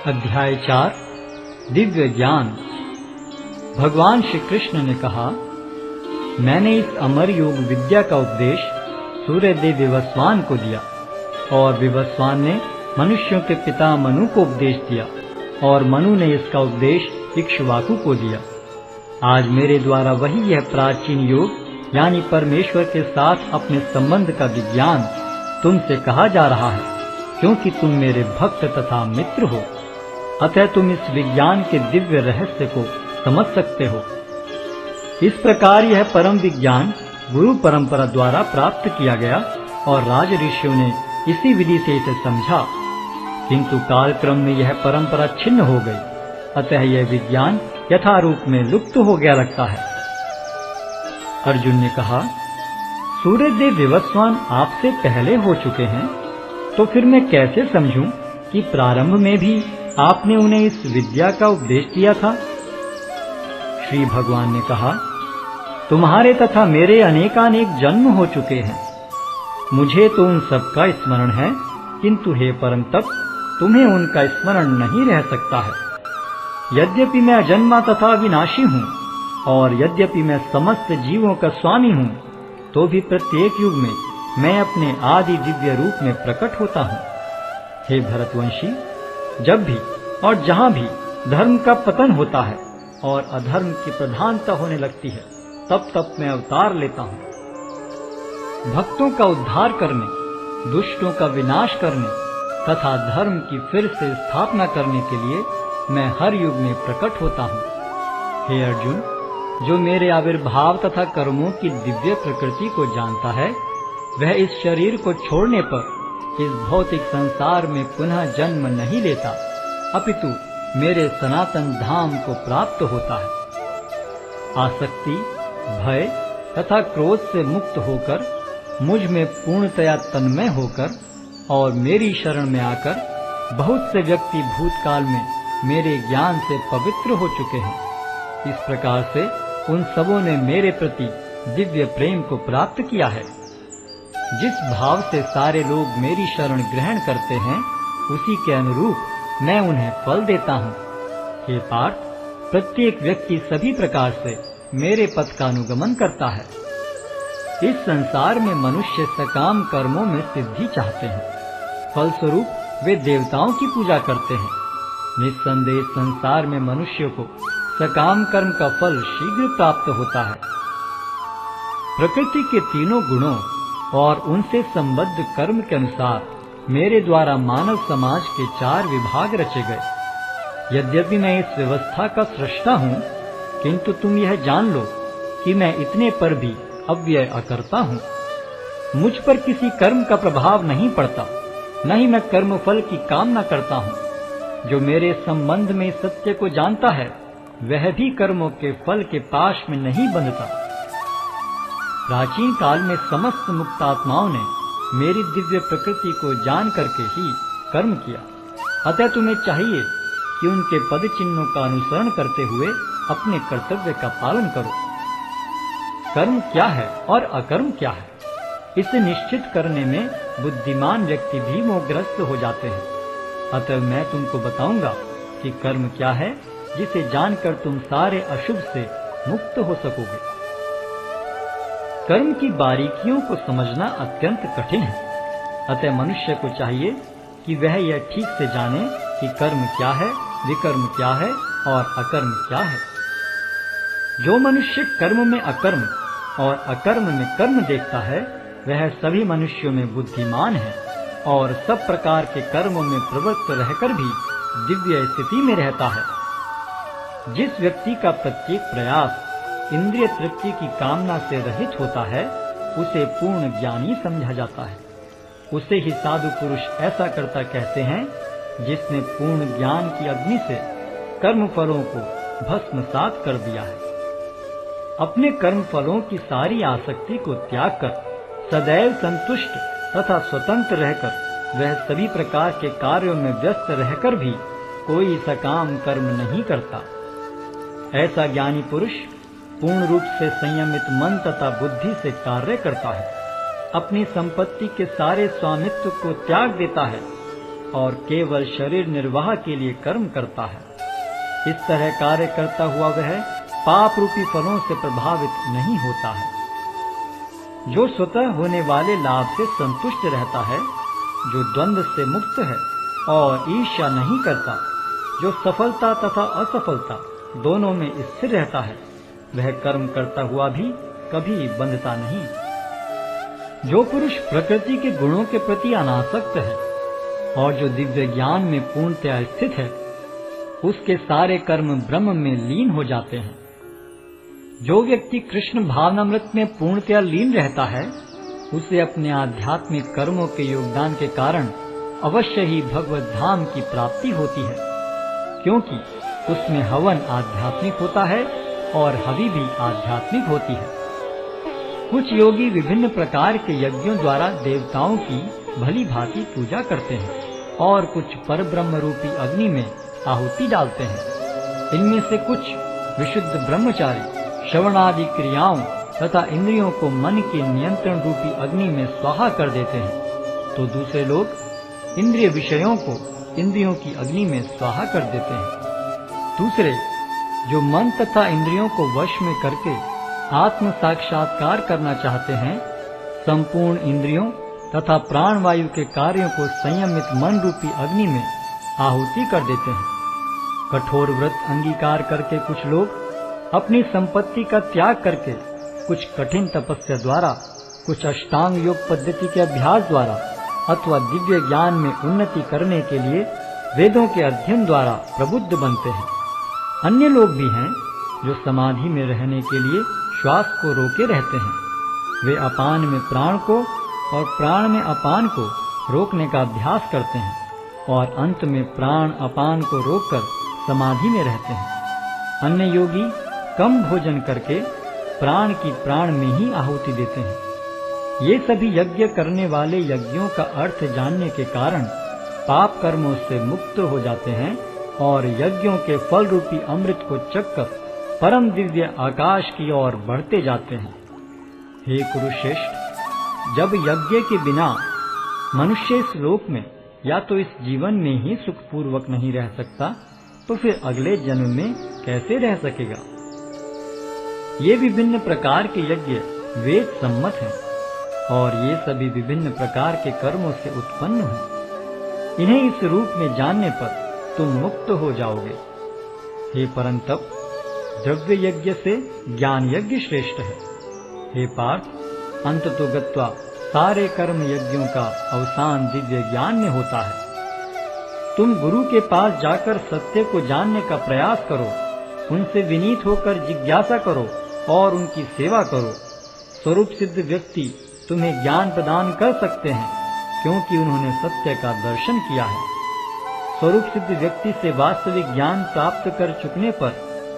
अध्याय 4 दिव्य ज्ञान। भगवान श्री कृष्ण ने कहा, मैंने इस अमर योग विद्या का उपदेश सूर्यदेव विवस्वान को दिया और विवस्वान ने मनुष्यों के पिता मनु को उपदेश दिया और मनु ने इसका उपदेश इक्ष्वाकु को दिया। आज मेरे द्वारा वही यह प्राचीन योग यानी परमेश्वर के साथ अपने संबंध का विज्ञान तुमसे कहा जा रहा है, क्योंकि तुम मेरे भक्त तथा मित्र हो। अतः तुम इस विज्ञान के दिव्य रहस्य को समझ सकते हो। इस प्रकार यह परम विज्ञान गुरु परंपरा द्वारा प्राप्त किया गया और राज ऋषियों ने इसी विधि से इसे समझा, किंतु कालक्रम में यह परंपरा छिन्न हो गई। अतः यह विज्ञान यथारूप में लुप्त हो गया लगता है। अर्जुन ने कहा, सूर्यदेव विवस्वान आपसे पहले हो चुके हैं, तो फिर मैं कैसे समझूं कि प्रारंभ में भी आपने उन्हें इस विद्या का उपदेश दिया था। श्री भगवान ने कहा, तुम्हारे तथा मेरे अनेकानेक जन्म हो चुके हैं। मुझे तो उन सब का स्मरण है, किंतु हे परम तप, तुम्हें उनका स्मरण नहीं रह सकता है। यद्यपि मैं अजन्मा तथा विनाशी हूँ और यद्यपि मैं समस्त जीवों का स्वामी हूँ, तो भी प्रत्येक युग में मैं अपने आदि दिव्य रूप में प्रकट होता हूँ। हे भरतवंशी, जब भी और जहाँ भी धर्म का पतन होता है और अधर्म की प्रधानता होने लगती है, तब तब मैं अवतार लेता हूँ। भक्तों का उद्धार करने, दुष्टों का विनाश करने तथा धर्म की फिर से स्थापना करने के लिए मैं हर युग में प्रकट होता हूँ। हे अर्जुन, जो मेरे आविर्भाव तथा कर्मों की दिव्य प्रकृति को जानता है, वह इस शरीर को छोड़ने पर इस भौतिक संसार में पुनः जन्म नहीं लेता, अपितु मेरे सनातन धाम को प्राप्त होता है। आसक्ति, भय तथा क्रोध से मुक्त होकर मुझ में पूर्णतया तन्मय होकर और मेरी शरण में आकर बहुत से व्यक्ति भूतकाल में मेरे ज्ञान से पवित्र हो चुके हैं। इस प्रकार से उन सबों ने मेरे प्रति दिव्य प्रेम को प्राप्त किया है। जिस भाव से सारे लोग मेरी शरण ग्रहण करते हैं, उसी के अनुरूप मैं उन्हें फल देता हूँ। हे पार्थ, प्रत्येक व्यक्ति सभी प्रकार से मेरे पथ का अनुगमन करता है। इस संसार में मनुष्य सकाम कर्मों में सिद्धि चाहते हैं, फलस्वरूप वे देवताओं की पूजा करते हैं। निस्संदेह संसार में मनुष्य को सकाम कर्म का फल शीघ्र प्राप्त होता है। प्रकृति के तीनों गुणों और उनसे संबद्ध कर्म के अनुसार मेरे द्वारा मानव समाज के 4 विभाग रचे गए। यद्यपि मैं इस व्यवस्था का सृष्टा हूँ, किंतु तुम यह जान लो कि मैं इतने पर भी अव्यय अकर्ता हूँ। मुझ पर किसी कर्म का प्रभाव नहीं पड़ता, न ही मैं कर्म फल की कामना करता हूँ। जो मेरे संबंध में सत्य को जानता है, वह भी कर्मों के फल के पाश में नहीं बंधता। प्राचीन काल में समस्त मुक्त आत्माओं ने मेरी दिव्य प्रकृति को जान करके ही कर्म किया। अतः तुम्हें चाहिए कि उनके पद चिन्हों का अनुसरण करते हुए अपने कर्तव्य का पालन करो। कर्म क्या है और अकर्म क्या है, इसे निश्चित करने में बुद्धिमान व्यक्ति भी मोहग्रस्त हो जाते हैं। अतः मैं तुमको बताऊंगा कि कर्म क्या है, जिसे जानकर तुम सारे अशुभ से मुक्त हो सकोगे। कर्म की बारीकियों को समझना अत्यंत कठिन है। अतः मनुष्य को चाहिए कि वह यह ठीक से जाने कि कर्म क्या है, विकर्म क्या है और अकर्म क्या है। जो मनुष्य कर्म में अकर्म और अकर्म में कर्म देखता है, वह सभी मनुष्यों में बुद्धिमान है और सब प्रकार के कर्मों में प्रवृत्त रहकर भी दिव्य स्थिति में रहता है। जिस व्यक्ति का प्रत्येक प्रयास इंद्रिय तृप्ति की कामना से रहित होता है, उसे पूर्ण ज्ञानी समझा जाता है। उसे ही साधु पुरुष ऐसा करता कहते हैं, जिसने पूर्ण ज्ञान की अग्नि से कर्म फलों को भस्मसात कर दिया है। अपने कर्म फलों की सारी आसक्ति को त्याग कर सदैव संतुष्ट तथा स्वतंत्र रहकर वह सभी प्रकार के कार्यों में व्यस्त रहकर भी कोई सकाम कर्म नहीं करता। ऐसा ज्ञानी पुरुष पूर्ण रूप से संयमित मन तथा बुद्धि से कार्य करता है, अपनी संपत्ति के सारे स्वामित्व को त्याग देता है और केवल शरीर निर्वाह के लिए कर्म करता है। इस तरह कार्य करता हुआ वह पाप रूपी फलों से प्रभावित नहीं होता है। जो स्वतः होने वाले लाभ से संतुष्ट रहता है, जो द्वंद्व से मुक्त है और ईर्ष्या नहीं करता, जो सफलता तथा असफलता दोनों में स्थिर रहता है, वह कर्म करता हुआ भी कभी बंधता नहीं। जो पुरुष प्रकृति के गुणों के प्रति अनासक्त है और जो दिव्य ज्ञान में पूर्णतया स्थित है, उसके सारे कर्म ब्रह्म में लीन हो जाते हैं। जो व्यक्ति कृष्ण भावनामृत में पूर्णतया लीन रहता है, उसे अपने आध्यात्मिक कर्मों के योगदान के कारण अवश्य ही भगवत धाम की प्राप्ति होती है, क्योंकि उसमें हवन आध्यात्मिक होता है और हवि भी आध्यात्मिक होती है। कुछ योगी विभिन्न प्रकार के यज्ञों द्वारा देवताओं की भली भांति पूजा करते हैं और कुछ परब्रह्म रूपी अग्नि में आहुति डालते हैं। इनमें से कुछ विशुद्ध ब्रह्मचारी श्रवणादि क्रियाओं तथा इंद्रियों को मन के नियंत्रण रूपी अग्नि में स्वाहा कर देते हैं, तो दूसरे लोग इंद्रिय विषयों को इंद्रियों की अग्नि में स्वाहा कर देते हैं। दूसरे जो मन तथा इंद्रियों को वश में करके आत्म साक्षात्कार करना चाहते हैं, संपूर्ण इंद्रियों तथा प्राण वायु के कार्यों को संयमित मन रूपी अग्नि में आहुति कर देते हैं। कठोर व्रत अंगीकार करके कुछ लोग अपनी संपत्ति का त्याग करके कुछ कठिन तपस्या द्वारा, कुछ अष्टांग योग पद्धति के अभ्यास द्वारा अथवा दिव्य ज्ञान में उन्नति करने के लिए वेदों के अध्ययन द्वारा प्रबुद्ध बनते हैं। अन्य लोग भी हैं जो समाधि में रहने के लिए श्वास को रोके रहते हैं। वे अपान में प्राण को और प्राण में अपान को रोकने का अभ्यास करते हैं और अंत में प्राण अपान को रोककर समाधि में रहते हैं। अन्य योगी कम भोजन करके प्राण की प्राण में ही आहुति देते हैं। ये सभी यज्ञ करने वाले यज्ञों का अर्थ जानने के कारण पाप कर्मों से मुक्त हो जाते हैं और यज्ञों के फल रूपी अमृत को चखकर परम दिव्य आकाश की ओर बढ़ते जाते हैं। हे कुरुश्रेष्ठ, जब यज्ञ के बिना मनुष्य इस लोक में या तो इस जीवन में ही सुखपूर्वक नहीं रह सकता, तो फिर अगले जन्म में कैसे रह सकेगा? ये विभिन्न प्रकार के यज्ञ वेद सम्मत हैं और ये सभी विभिन्न प्रकार के कर्मों से उत्पन्न हैं। इन्हें इस रूप में जानने पर तुम मुक्त हो जाओगे। हे परंतप, द्रव्य यज्ञ से ज्ञान यज्ञ श्रेष्ठ है। हे पार्थ, अंततो गत्वा सारे कर्म यज्ञों का अवसान दिव्य ज्ञान में होता है। तुम गुरु के पास जाकर सत्य को जानने का प्रयास करो, उनसे विनीत होकर जिज्ञासा करो और उनकी सेवा करो। स्वरूप सिद्ध व्यक्ति तुम्हें ज्ञान प्रदान कर सकते हैं, क्योंकि उन्होंने सत्य का दर्शन किया है। स्वरूप सिद्ध व्यक्ति से वास्तविक ज्ञान प्राप्त कर चुकने पर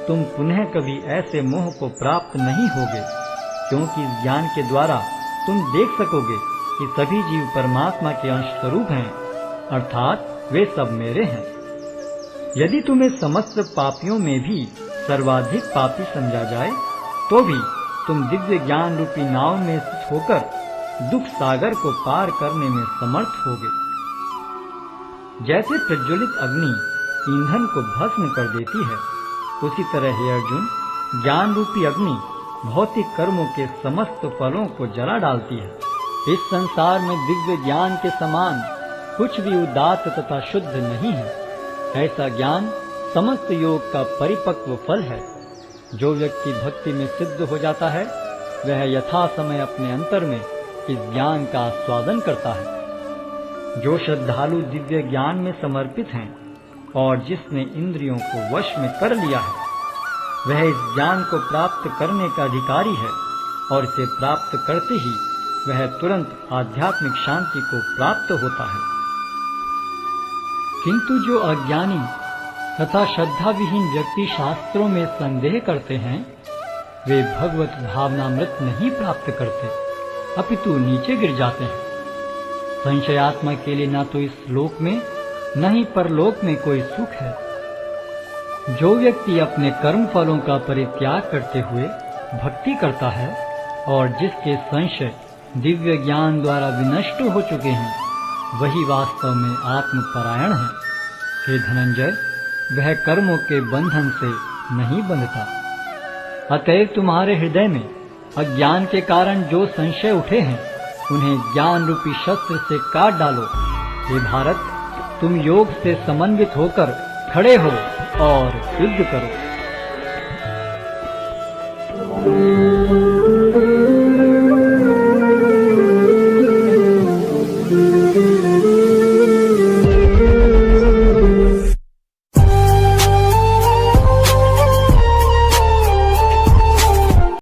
तुम पुनः कभी ऐसे मोह को प्राप्त नहीं होगे, क्योंकि इस ज्ञान के द्वारा तुम देख सकोगे कि सभी जीव परमात्मा के अंश स्वरूप हैं, अर्थात वे सब मेरे हैं। यदि तुम्हें समस्त पापियों में भी सर्वाधिक पापी समझा जाए, तो भी तुम दिव्य ज्ञान रूपी नाव में स्थित होकर दुख सागर को पार करने में समर्थ होगे। जैसे प्रज्वलित अग्नि ईंधन को भस्म कर देती है, उसी तरह हे अर्जुन, ज्ञान रूपी अग्नि भौतिक कर्मों के समस्त फलों को जला डालती है। इस संसार में दिव्य ज्ञान के समान कुछ भी उदात्त तथा शुद्ध नहीं है। ऐसा ज्ञान समस्त योग का परिपक्व फल है। जो व्यक्ति भक्ति में सिद्ध हो जाता है, वह यथा समय अपने अंतर में इस ज्ञान का आस्वादन करता है। जो श्रद्धालु दिव्य ज्ञान में समर्पित हैं और जिसने इंद्रियों को वश में कर लिया है, वह इस ज्ञान को प्राप्त करने का अधिकारी है और इसे प्राप्त करते ही वह तुरंत आध्यात्मिक शांति को प्राप्त होता है। किंतु जो अज्ञानी तथा श्रद्धा विहीन व्यक्ति शास्त्रों में संदेह करते हैं, वे भगवत भावनामृत नहीं प्राप्त करते, अपितु नीचे गिर जाते हैं। संशयात्मा के लिए न तो इस लोक में न ही परलोक में कोई सुख है। जो व्यक्ति अपने कर्म फलों का परित्याग करते हुए भक्ति करता है और जिसके संशय दिव्य ज्ञान द्वारा विनष्ट हो चुके हैं, वही वास्तव में आत्मपरायण है। हे धनंजय, वह कर्मों के बंधन से नहीं बंधता। अतएव तुम्हारे हृदय में अज्ञान के कारण जो संशय उठे हैं, उन्हें ज्ञान रूपी शस्त्र से काट डालो। हे भारत, तुम योग से समन्वित होकर खड़े हो और युद्ध करो।